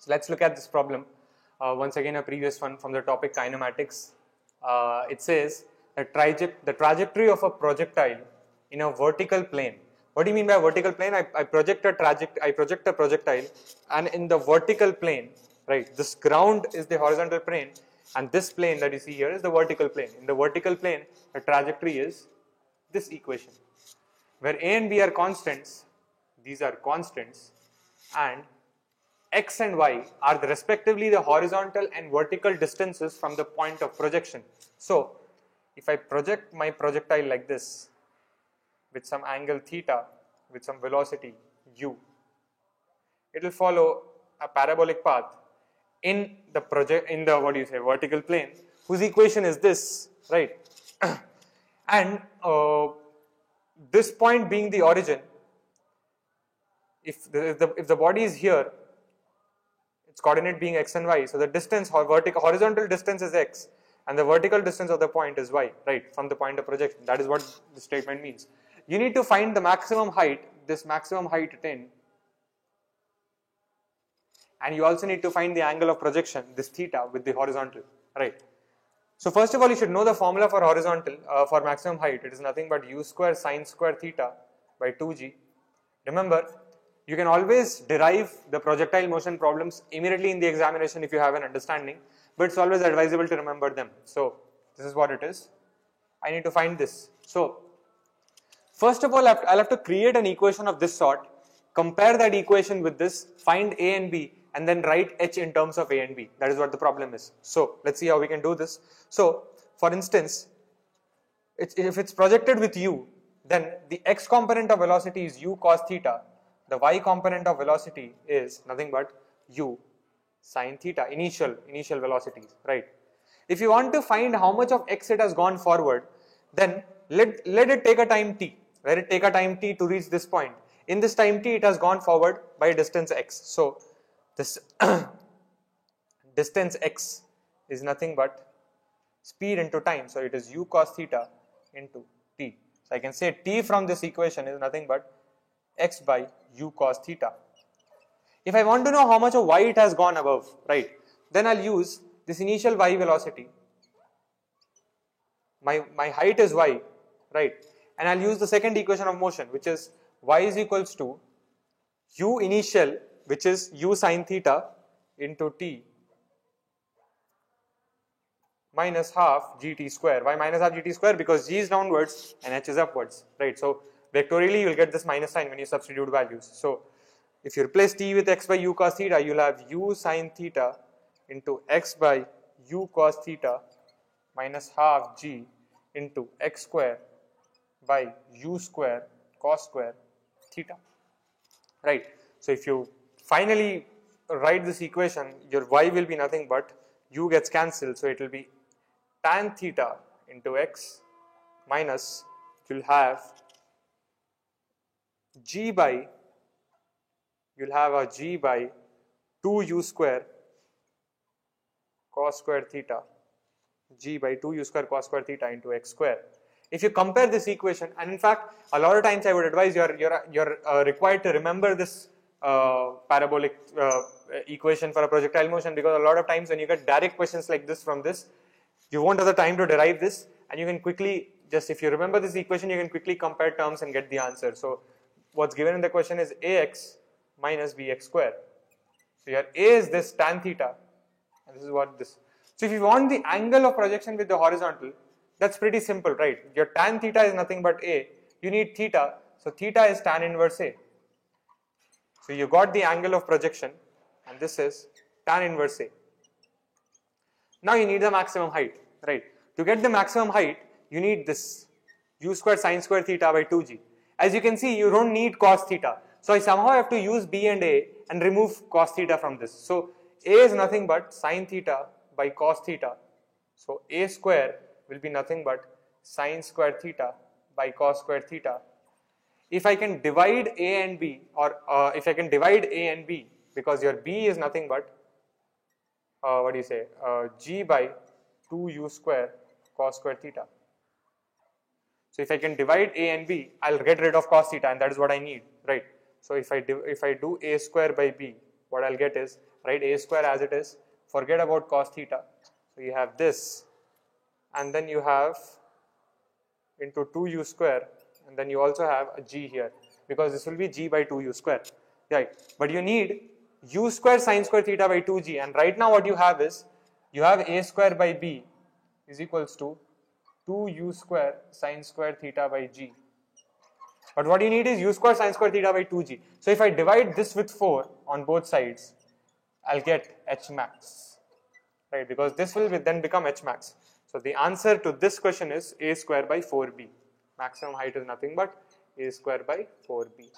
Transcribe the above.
So let's look at this problem. Once again, a previous one from the topic kinematics. It says the trajectory of a projectile in a vertical plane. What do you mean by vertical plane? I project a projectile, and in the vertical plane, right? This ground is the horizontal plane, and this plane that you see here is the vertical plane. In the vertical plane, the trajectory is this equation, where a and b are constants. These are constants, and x and y are respectively the horizontal and vertical distances from the point of projection. So, if I project my projectile like this with some angle theta, with some velocity u, it will follow a parabolic path in the vertical plane, whose equation is this, right? And this point being the origin, if the body is here, its coordinate being x and y, so the distance, horizontal distance is x, and the vertical distance of the point is y, right, from the point of projection. That is what the statement means. You need to find the maximum height, this maximum height 10, and you also need to find the angle of projection, this theta, with the horizontal, right. So first of all, you should know the formula for horizontal, for maximum height. It is nothing but u square sine square theta by 2g. Remember, you can always derive the projectile motion problems immediately in the examination if you have an understanding, but it's always advisable to remember them. So this is what it is. I need to find this. So first of all, I'll have to create an equation of this sort, compare that equation with this, find a and b, and then write h in terms of a and b. That is what the problem is. So let's see how we can do this. So for instance, if it's projected with u, then the x component of velocity is u cos theta. The y component of velocity is nothing but u sine theta, initial velocities, right? If you want to find how much of x it has gone forward, then let it take a time t. Let it take a time t to reach this point. In this time t, it has gone forward by a distance x. So this distance x is nothing but speed into time. So it is u cos theta into t. So I can say t from this equation is nothing but x by u cos theta. If I want to know how much of y it has gone above, right, then I'll use this initial y velocity. My height is y, right, and I'll use the second equation of motion, which is y is equals to u initial, which is u sine theta into t minus half gt square. Why minus half gt square? Because g is downwards and h is upwards, right? So vectorially you will get this minus sign when you substitute values. So if you replace t with x by u cos theta, you will have u sine theta into x by u cos theta minus half g into x square by u square cos square theta, right. So if you finally write this equation, your y will be nothing but u gets cancelled, so it will be tan theta into x minus, you'll have g by, you'll have a g by 2u square cos square theta, g by 2u square cos square theta into x square. If you compare this equation, and in fact, a lot of times I would advise you're required to remember this parabolic equation for a projectile motion, because a lot of times when you get direct questions like this from this, you won't have the time to derive this, and you can quickly, just if you remember this equation, you can quickly compare terms and get the answer. So what's given in the question is ax minus bx square. So your a is this tan theta, and this is what this. So if you want the angle of projection with the horizontal, that's pretty simple, right? Your tan theta is nothing but a. You need theta, so theta is tan inverse a. So you got the angle of projection, and this is tan inverse a. Now you need the maximum height, right? To get the maximum height, you need this u square sine square theta by 2g. As you can see, you don't need cos theta. So I somehow have to use b and a and remove cos theta from this. So a is nothing but sine theta by cos theta. So a square will be nothing but sine square theta by cos square theta. If I can divide a and b, or if I can divide a and b, because your b is nothing but g by 2u square cos square theta. So if I can divide a and b, I'll get rid of cos theta, and that is what I need, right? So if I do a square by b, what I'll get is write a square as it is, forget about cos theta. So you have this, and then you have into 2u square, and then you also have a g here, because this will be g by 2u square, right? But you need u square sine square theta by 2g, and right now what you have is, you have a square by b is equals to 2u square sine square theta by g. But what you need is u square sine square theta by 2g. So if I divide this with 4 on both sides, I'll get h max, right? Because this will then become h max. So the answer to this question is a square by 4b. Maximum height is nothing but a square by 4b.